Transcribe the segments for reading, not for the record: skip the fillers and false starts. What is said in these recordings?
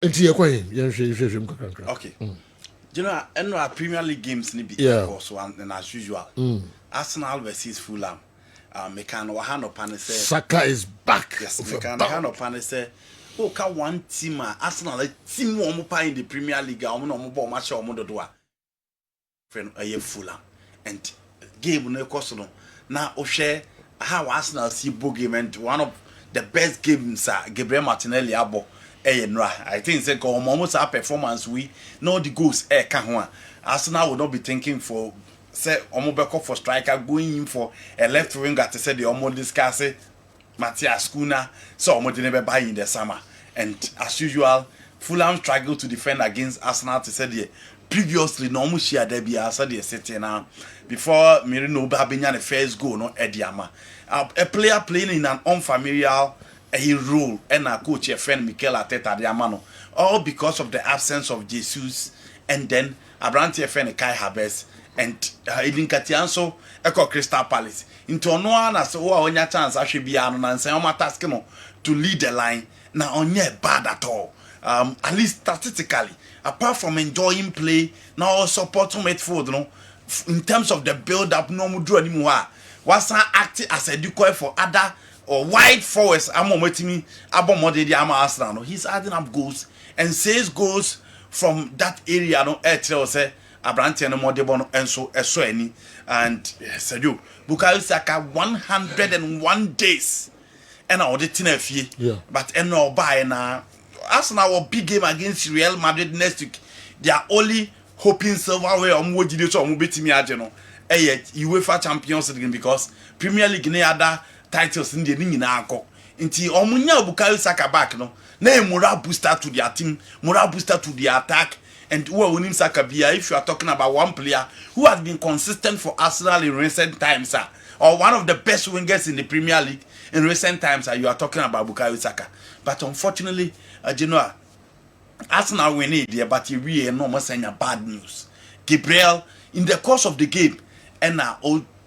Enti ye kwen yen hwe mkakra. Okay. You know, and our Premier League games ni be course one and as usual. Arsenal versus Fulham. Me can hand up and say Saka is back. yes, me can hand up and say oh, ka one team Arsenal a team one pa in the Premier League. No ball match or do a friend a Fulham and game no cost no. Now o share how Arsenal see both game and one of the best games Gabriel Martinelli abo. I think say almost our performance we know the goals Arsenal will not be thinking for say Omobeko for striker going in for a left winger to say the almost discuss Matthias Kuna so almost never buy in the summer and as usual Fulham struggle to defend against Arsenal to say the previously no almost share there be the city now before Merino Babenya the first goal no Ediama a player playing in an unfamiliar a role and a coach a friend Mikel Arteta the amano all because of the absence of Jesus and then Abranti friend Kai Havertz and Edin Katianso Echo Crystal Palace into no one as on your chance actually be an and say task to lead the line now on bad at all at least statistically apart from enjoying play now support to make food no in terms of the build up no more draw anymore was acting as a decoy for other or wide forwards amometimi abomode di ama Arsenal no he's adding up goals and says goals from that area no tell say Abrante no modebo no enso eso ani and Sergio Bukayo Saka 101 days and all the tinafie but no buy na Arsenal will big game against Real Madrid next week they are only hoping silverware omwojide so omubetimi age no UEFA Champions League because Premier League ne other titles in the nyina akọ nti omunya Bukayo Saka back no na a moral booster to their team moral booster to the attack and who are winning Saka bia if you are talking about one player who has been consistent for Arsenal in recent times or one of the best wingers in the Premier League in recent times you are talking about Bukayo Saka but unfortunately you know Arsenal win it there but we no more saying bad news Gabriel in the course of the game and now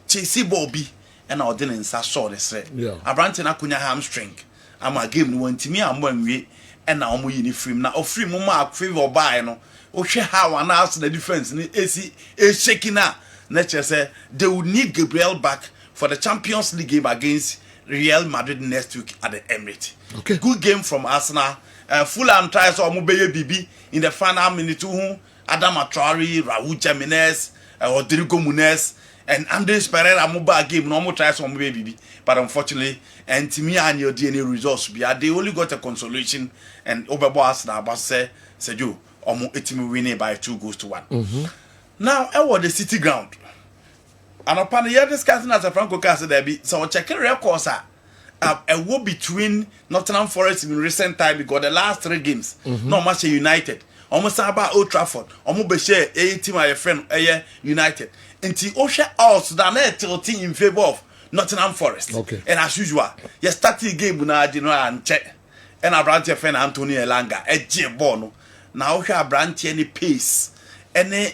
Chelsea Bobby and I didn't saw the say. Abrante na kunya hamstring. I'm a game no ntimi amon we and na omo uniform na ofri mo ma favor buy no. O hwe how an ask the difference ni shaking na say they will need Gabriel back for the Champions League game against Real Madrid next week at the Emirates. Okay. Good game from Arsenal. Fulham tries omo beye bibi in the final minute who Adama Traore, Raul Jimenez, Rodrigo Muniz and Andres Pereira mobile game normal tries on baby but unfortunately and to me and your DNA results be they only got a consolation and overboss now but say you almost 8 winning by 2-1 now I was the city ground and upon the year discussing as a Franco Casa there be so checking records a war between Nottingham Forest in recent time because the last 3 games no Manchester United almost about Old Trafford almost be share a team my friend United until Osha also that tilting in favor of Nottingham Forest. Okay. And as usual, you start the game now, and check. And I branch your friend Anthony Elanga, a J Bono. Now, I branch any pace, any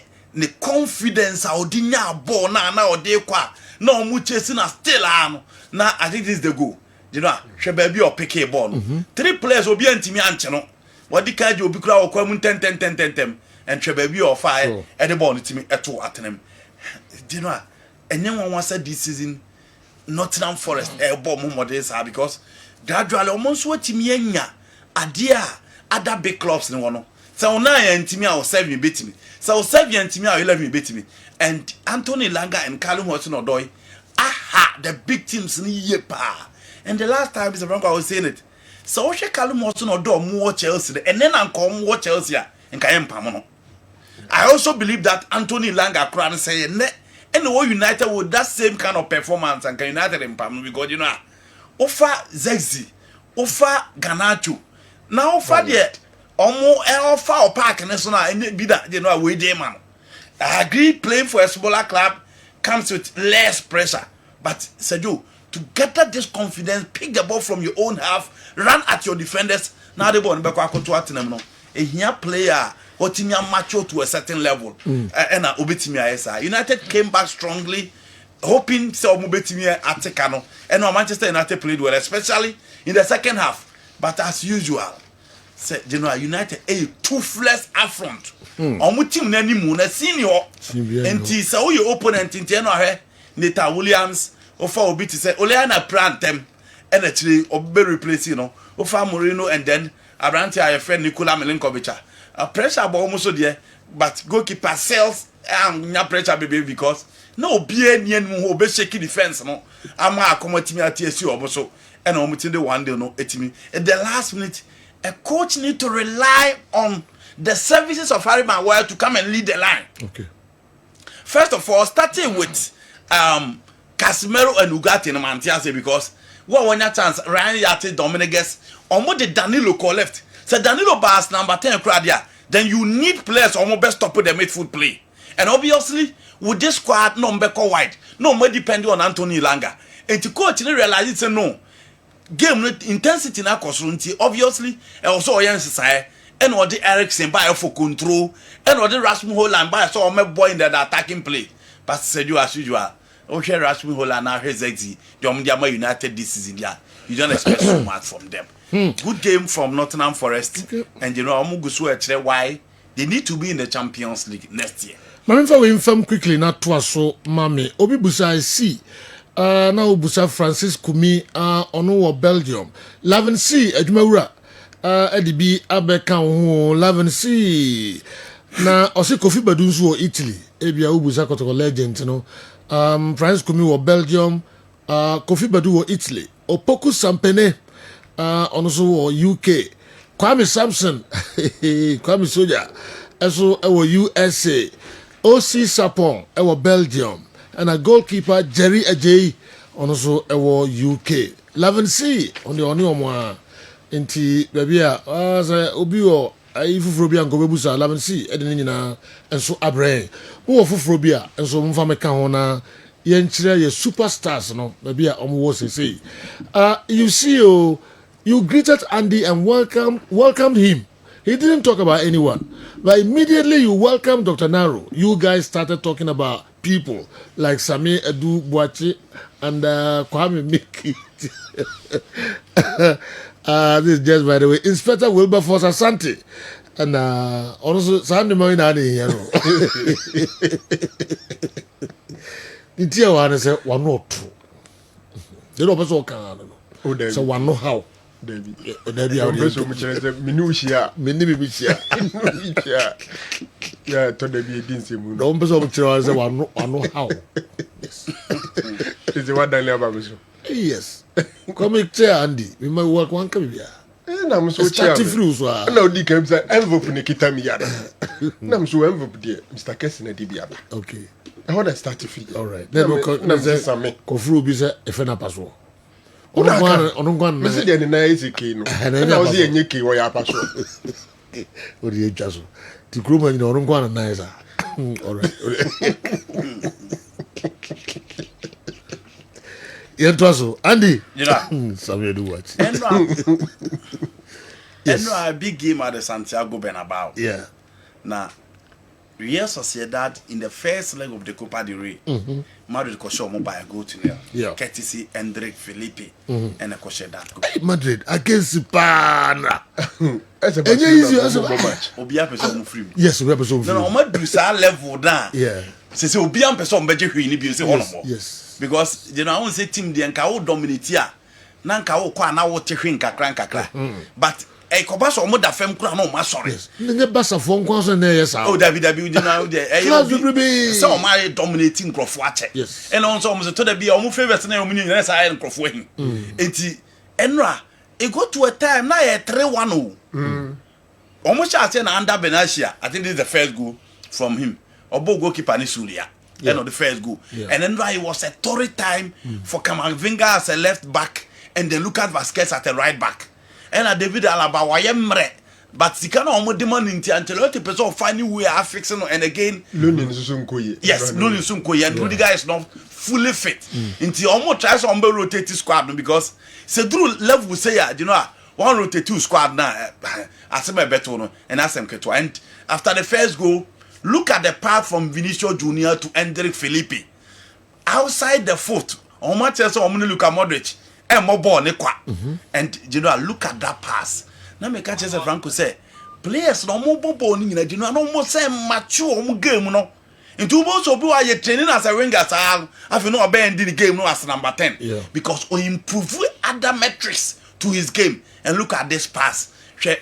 confidence, how dinya ball now, or de qua. No, muchesina still am. Now, I think this is the goal. You know, she baby or pick a ball. 3 players will be anti-me anchano. What the card will be crowd or 10, and she baby or 5 at the ball to me at 2 at them. You know, and then one said this season Nottingham Forest bomb models because gradually almost what Timiania adia other big clubs in one. So now and Timmy or 7 beat me. So 7 and Timmy or 11 beat me. And Anthony Langa and Callum Hudson-Odoi, aha, the big teams in yepa. And the last time is I was saying it. So she Callum Hudson-Odoi more Chelsea and then I come more Chelsea and Kayem Pamono. I also believe that Anthony Langa Kran say and the United with that same kind of performance and can United in Pam because you know offer Zexi, offer Ganacho. Now offer the offer or park and so and be that you know away day man. I agree playing for a smaller club comes with less pressure. But Sergio, to gather this confidence, pick the ball from your own half, run at your defenders, now the ball in back to Atenemo. A here player Otimia macho to a certain level. And Obetimia United came back strongly, hoping so Obetimia Atekano. And Manchester United played well, especially in the second half. But as usual, say General United a toothless affront. Omo team na nimu na senior. Enti say wo your opponent nti na hwe Nita Williams ofa obi to say Oleana Prantem and actually obe replace ofa Moreno and then Abrante our friend Nikola Milinkovic. Pressure but almost so there but goalkeeper sells nya pressure baby because no be any mu obe shaky defense no ama akomotimi atiesi oboso and omutin the one day no etimi at the last minute a coach need to rely on the services of Harry Maguire to come and lead the line. Okay. First of all, starting with Casemiro and Ugarte in Mantiase because what one chance Ryan Yate Dominguez almost the Danilo call left. So Danilo bars number 10 Cradia. Then you need players almost best stop with the midfield play. And obviously with this squad no mbeko wide. No more depending on Anthony Langa. And to coach realize it's a no. Game intensity na kosunti obviously also oyen sisai and or the Eriksen by for control and or the Rasmus Holland by so my boy in the attacking play but said you as usual okay Rasmus Holland now his exi the United this season yeah you don't expect so much from them. Good game from Nottingham Forest and you know Amugusu why they need to be in the Champions League next year. Mamfa we inform quickly na to so mame obi busa I see na obusa Francis Kumi ono wo Belgium 11C adwumawura edibi abeka ho 11C na ose Kofi Badu nso wo Italy ebia obusa kotoko legend no Francis Kumi wo Belgium Kofi Badu wo Italy Opoku Sampene ono so wo UK Kwame Samson Kwame Soja eso wo USA OC Sapon wo Belgium and a goalkeeper Jerry Ajay on also UK 11C on the only one inti baby say obi o ifufuro bia ngobebusa 11C edin nyina enso abrɛ wo fufuro bia enso mfa meka ho na ye nkyerɛ ye superstars no baby omo say you see you greeted Andy and welcomed him. He didn't talk about anyone, but immediately you welcomed Dr. Naro. You guys started talking about people like Sami Edu Boachi and Kwame Miki. This is just by the way, Inspector Wilberforce Asante. And also Sandy Moinani here. The tier one say one or two. They don't also can. So one know how. Debbie, minutia. Yeah, to the be didn't say moon. Don't be so much as one know how. Yes. Is the one that never. Yes. Come here, Andy. We might work one come here. And I'm so free. No, the games are envelope Nikita Miana. I'm so envelope, dear Mr. Kessben Dibiaba. Okay. I want to start to feel. All right. Then we'll go through Bisa if an apostle. On Miss the nice key. And I was here, Nicky, or your passion. What do you just to groom and you don't go on nicer? All right. Yeah, Trussell, Andy. You know, some do what? And a big game at the Santiago Bernabeu. Yeah. Now, Real Sociedad in the first leg of the Copa del Rey. Madrid Kosho by a goal to there. Yeah. Courtesy Hendrik Felipe and a Koshe that goal. Hey, Madrid against Pana. That's a match. Obia person free. Yes, we have person free. No, Madrid is our level down. Yeah. Say Obia person beje hwi ni bi say one more. Yes. Because you know I won't say team dey nka wo dominate here. Na nka wo kwa na wo te hwi nkakra. But e koba so mo da fam kura na o ma sori. Nye basa fo nkwa so na yes. Oh David you know there. So my dominating crofo ache. Yes. And also mo to da bia o mo favors na o mo nyina sa ay crofo hin. Enti enra e go to a time na e 3-1 o. O mo cha say na under Benatia. I think this is the first goal from him. Obo goalkeeper ni Suria. Yeah. The first goal. Yeah. And then it was a torrid time for Kamavinga as a left back and then Lucas Vazquez at a right back. And David Alaba wayemre. But Sikana omo demand into Ancelotti person finding way of fixing and again. Lunin Sunkoye. Yes, Lunin Sunkoye. And Rudiger is not fully fit. Into almost tries to rotate squad because Cedru level say you know one rotate two squad now. I say my better no and ask them to and after the first goal. Look at the path from Vinicius Junior to Hendrik Felipe. Outside the foot, on Manchester, Luka Modric, and more ball, and you know, look at that pass. na me catch say Franco say players no mo bobo ni nyina dinu no mo say mature mo game no into bo so bi wa ye training as a winger sa afi no obe end the game no as number 10 because we improve other metrics to his game. And look at this pass.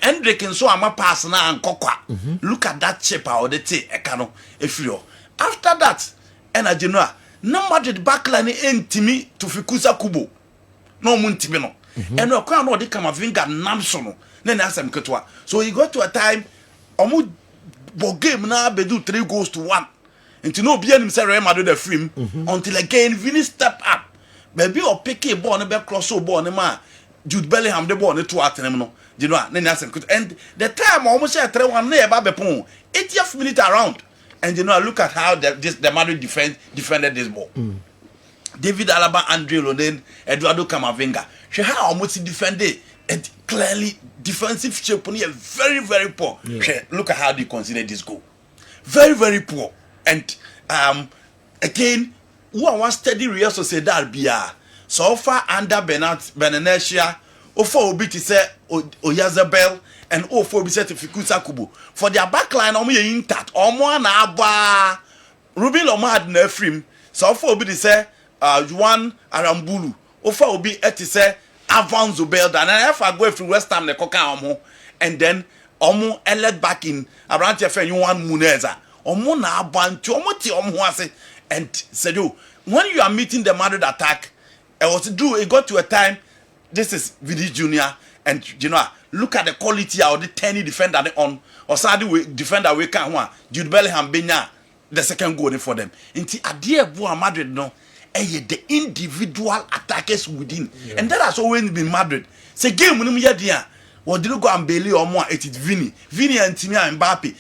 Hendrick so ama pass na ankokwa. Look at that chip how they take ekano efrio. After that, energy no na Madrid backline entimi to fikusa kubo. No muntimi no. And no kwa no de Kamavinga namso no. Na asem ketwa. So he got to a time omu bo game na bedu 3 goals to 1. Until no be him say Real Madrid the free until again Vini step up. Maybe or pick a ball and be cross so ball ma Jude Bellingham the ball to atem no. You know, and the time almost said 3-1 near Babepon 80th minute around. And you know, look at how the Madrid defended this ball. David Alaba, Andre Loden, Eduardo Camavinga. She had almost defended and clearly defensive shape very, very poor. Look at how they consider this goal. Very, very poor. And again, who was steady Real Sociedad BR. So far under Benenecia, Ofo obi ti say Oyazabel and Ofo obi say Fikusa Kubo. For their backline, omo ye intact. Omo na aba. Ruben Loma had na frame. So Ofo obi ti say Juan Arambulu. Ofo obi eti say Avanzo Belda. And if I go through West Ham, the Coca Omo. And then Omo elect back in around your friend Juan Muneza. Omo na aba. Omo ti omo wase. And said you, when you are meeting the Madrid attack, it got to a time. This is Vidi Junior, and you know, look at the quality of the 10 defender on or Sadi defender we can one. Jude Bellingham benya the second goal for them. Inti adie Boa Madrid no, the individual attackers within, and that has always been Madrid. Say game when we dia, what did you go and Bailey or more? It is Vini and Timia Mbappe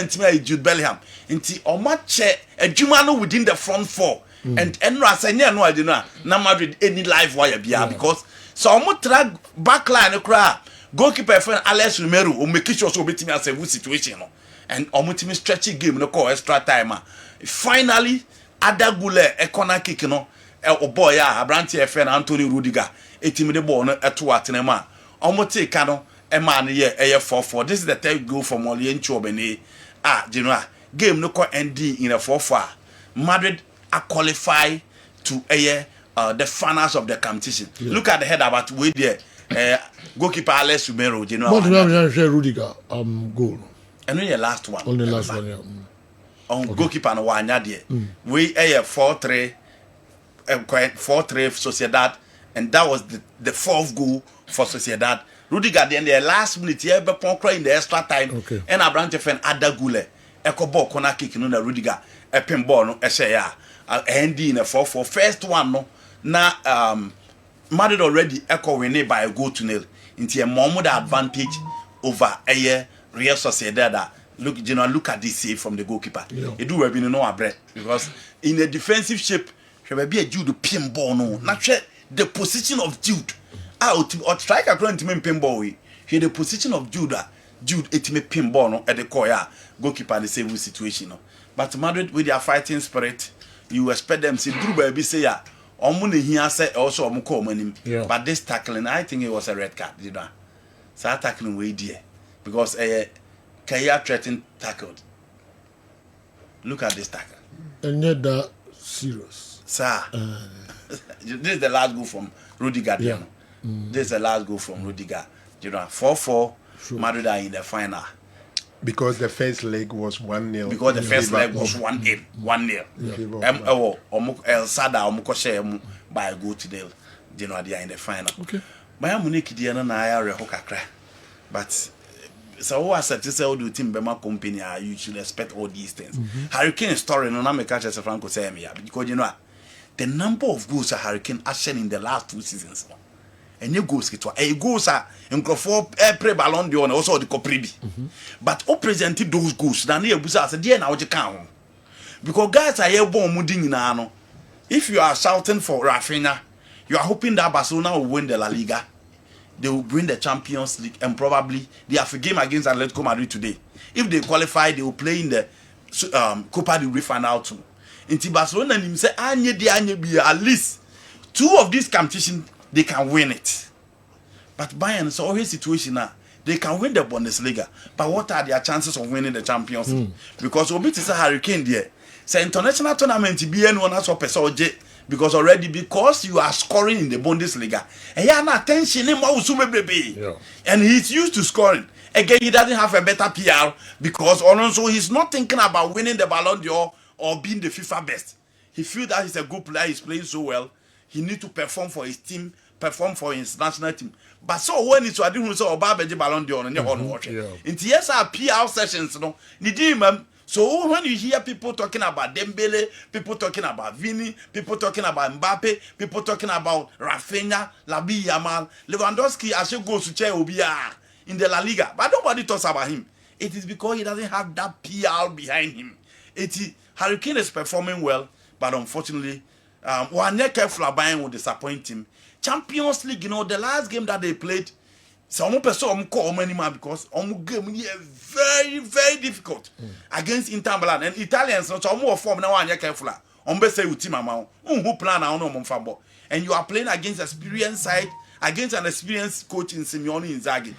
and Timia Jude Bellingham. Inti or much a Jumano within the front four. And Rasanya no idea na Madrid any live wire bia because so omo track backline kra goalkeeper friend Alex Romero o make sure so betimi as a situation no and omo timi stretching game no call extra time finally Adagule a corner kick no o boy Abranti friend Anthony Rudiger etimi the ball no eto atenema omo take no e man ye 4-4. This is the third goal from Olien Chobene you know game no call ND in a 4-4. Madrid are qualified to the finals of the competition. Look at the head about way there. Goalkeeper Alex Romero, you know. Rudiger goal. And only the last one. Only the last one, yeah. On goalkeeper no one there. We 4-3 Sociedad, and that was the fourth goal for Sociedad. Rudiger then the last minute here be pon in the extra time. And Abrante fen Adagule. Eko ball corner kick no na Rudiger. A pin ball no ya. Ending in a 4-4. First one no na Madrid already echo winning by a goal to nil into a moment advantage over a Real Sociedad. Look at this save from the goalkeeper. It do have been no bread because in a defensive shape there be a Jude pin ball no. Not the position of Jude. Or striker going to pin ball we. Here the position of Jude it may pin ball no at the core goalkeeper in the same situation no. But Madrid with their fighting spirit, you expect them to do baby say ya. Here say also but this tackling, I think it was a red card, you know. So that tackling way dear because Kaya threatened tackled. Look at this tackle. And yet that serious. Sir, this is the last goal from Rudiger. This is the last goal from Rudiger. You know, 4-4. Madrid are in the final. Because the first leg was 1-0. Because the first leg was 1-0. El Sada Omukoshe by a goal to nil. You know, they are in the final. Okay. Bayern Munich Diana na ya rehokakra. But so what I say all the team Bema company you should expect all these things. Hurricane story no na me catch as Franco say me because you know the number of goals a Hurricane action in the last 2 seasons. And you goals kitwa e goals are nkrofo pre ballon d'or na also the coprebi but o presented those goals na na ebusa say dey na wo kan ho because guys are here born mudi nyina no. If you are shouting for Rafinha, you are hoping that Barcelona will win the La Liga, they will win the Champions League, and probably they have a game against Atletico Madrid today. If they qualify, they will play in the Copa del Rey final too. Inti Barcelona nim say anye be at least 2 of these competitions they can win it. But Bayern is always situation now. they can win the Bundesliga, but what are their chances of winning the Champions League? Because Obi is a hurricane there. Say international tournament be anyone has because already because you are scoring in the Bundesliga. And you are attention and he's used to scoring. Again, he doesn't have a better PR because also he's not thinking about winning the Ballon d'Or or being the FIFA best. He feels that he's a good player, he's playing so well. He needs to perform for his team, perform for his national team. But so when it's what you say about the Ballon d'Or and you're on watching. In yes, our PR sessions, so when you hear people talking about Dembele, people talking about Vini, people talking about Mbappe, people talking about Rafinha, Labi Yamal, Lewandowski actually goes to chair Obia in the La Liga, but nobody talks about him. It is because he doesn't have that PR behind him. Hurricane is performing well, but unfortunately, one neck Flabain will disappoint him. Champions League, the last game that they played, some person call many man because game very, very difficult against Inter Milan and Italians. So more form now and careful. Say with team amount who plan and you are playing against experienced side, against an experienced coach in Simeone Inzaghi.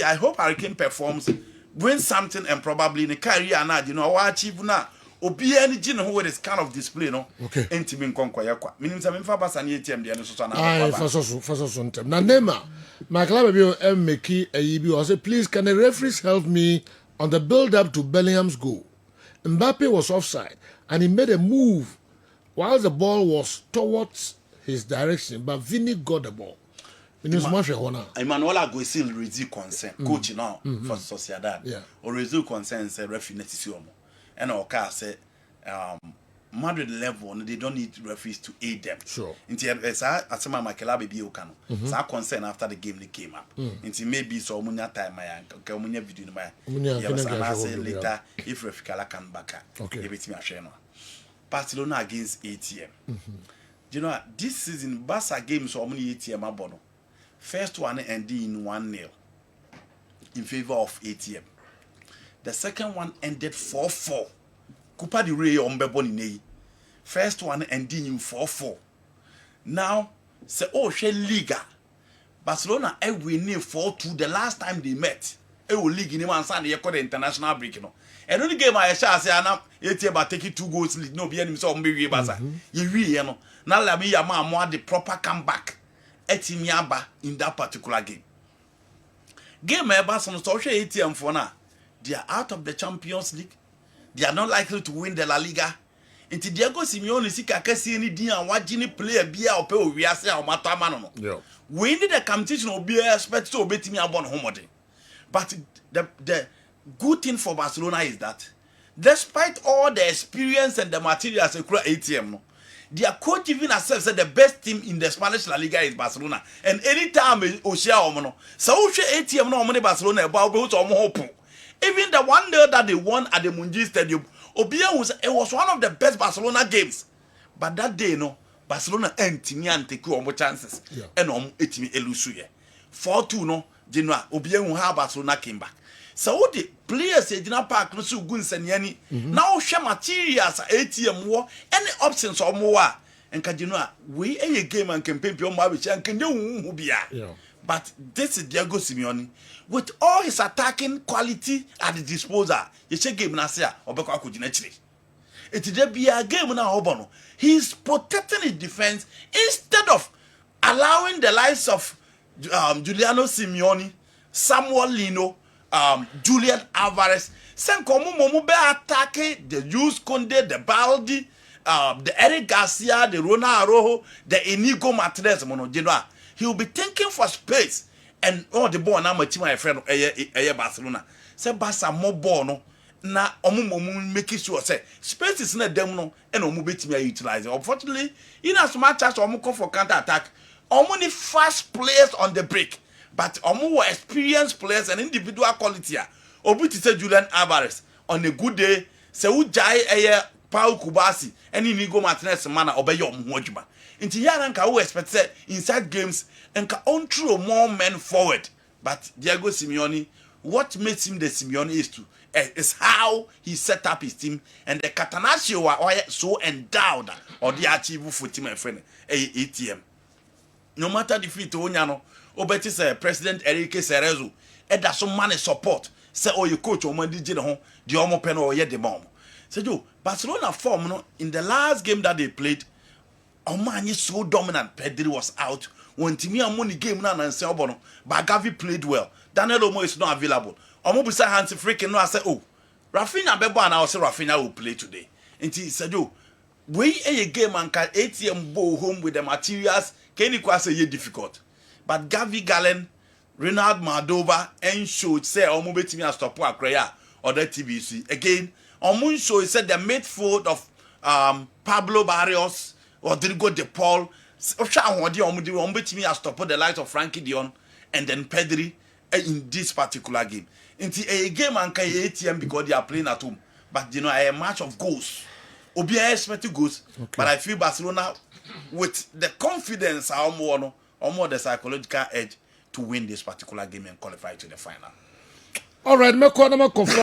I hope Hurricane performs, wins something, and probably in the career now, what achieve now. Obi any gin who is kind of display no. Okay. Entimin konkoya kwa. Minim sa memfa basa ni ATM de no so na. Ah, faso ntem. Na Nema, my club be make I say please can the referees help me on the build up to Bellingham's goal. Mbappe was offside and he made a move while the ball was towards his direction, but Vini got the ball. Emmanuel Agosil raised concern, coach now for Sociedad. Yeah. Or raised concern say referee netisi omo. And our say Madrid level they don't need referees to aid them. Sure. Until asema makela baby okano. So concern after the game they came up. Until maybe so munya time my munya video my. Yeah, say later if referee kala can back. Okay. Everything I share now. Barcelona against ATM. You know this season Barca game so many ATM abono. First one ended in 1-0 in favor of ATM. The second one ended 4-4. Coupa del Rey on first one ending in 4-4. Now, say she Liga. Barcelona winning 4-2 the last time they met. League in one Sunday the international break. And only game I shall say ATM taking 2 goals lead. No be any so be Barca. You now let me more the proper comeback. Etimiaba in that particular game. Game Barcelona so ATM for now. They are out of the Champions League. They are not likely to win the La Liga. Until Diego Simeone see kakasi any dia and watching player be or pay we are say or matamano. Yeah. Winning the competition will be expected to obey me upon home. But the good thing for Barcelona is that despite all the experience and the materials across ATM, their coach even accepts that the best team in the Spanish La Liga is Barcelona. And anytime Oshia Omono, so ATM no money Barcelona about hope. Even the 1-0 that they won at the Munji Stadium, it was one of the best Barcelona games. But that day, Barcelona and take more chances. And etimi elusuye. 4-2 no, Genoa, Obia Barcelona came back. So the players say Genoa Park no so good and now share materials ATM war any options or more. And Genoa, we a game and campaign beyond my which and can do be. But this is Diego Simeone with all his attacking quality at the disposal. You check game Nasia or Beko Kujinechri. It is a game now, Obono. He's protecting his defense instead of allowing the lives of Giuliano Simeone, Samuel Lino, Julian Alvarez, Senkomu Momu be attacking the Jules Conde, the Baldi, the Eric Garcia, the Rona Arojo, the Inigo Martinez, Monogenoa. He will be thinking for space and all the ball now my friend Barcelona. Say Barca more ball no na omu making sure say space is not them no and omu betimi utilize. Unfortunately, in as much as omu come for counter attack, omu need fast players on the break, but omu were experienced players and individual quality. Obu ti say Julian Alvarez on a good day say ujai Paul Kubasi and Inigo Martinez man obey your mojuma. Into Yaranka who expect say inside games and can on throw more men forward. But Diego Simeone, what makes him the Simeone is how he set up his team and the Catanaccio are so endowed or the achieve for team and friend ATM. No matter the defeat Onyano, Obeti say President Enrique Cerezo, Eda so man support. Say oh you coach omo di je ho the omo pen or ye the mom. Say yo Barcelona form no in the last game that they played omo anyi so dominant. Pedri was out. When Timmy amoni game na and say obono but Gavi played well. Daniel Omo is not available. Omo bisa Hansi Flick no I say oh Rafinha bebo and I say Rafinha will play today. And he said yo we a game and can ATM go home with the materials can you say ye difficult. But Gavi Galen Renard Mardova and showed say omo betimi stop Akreya or the TBC again omo show said the midfield of Pablo Barrios Rodrigo De Paul stop the light of Frankie Dion and then Pedri in this particular game. Into a game and can ATM because they are playing at home. But you know a match of goals. Obia expect goals. Okay. But I feel Barcelona with the confidence or more the psychological edge to win this particular game and qualify to the final. All right,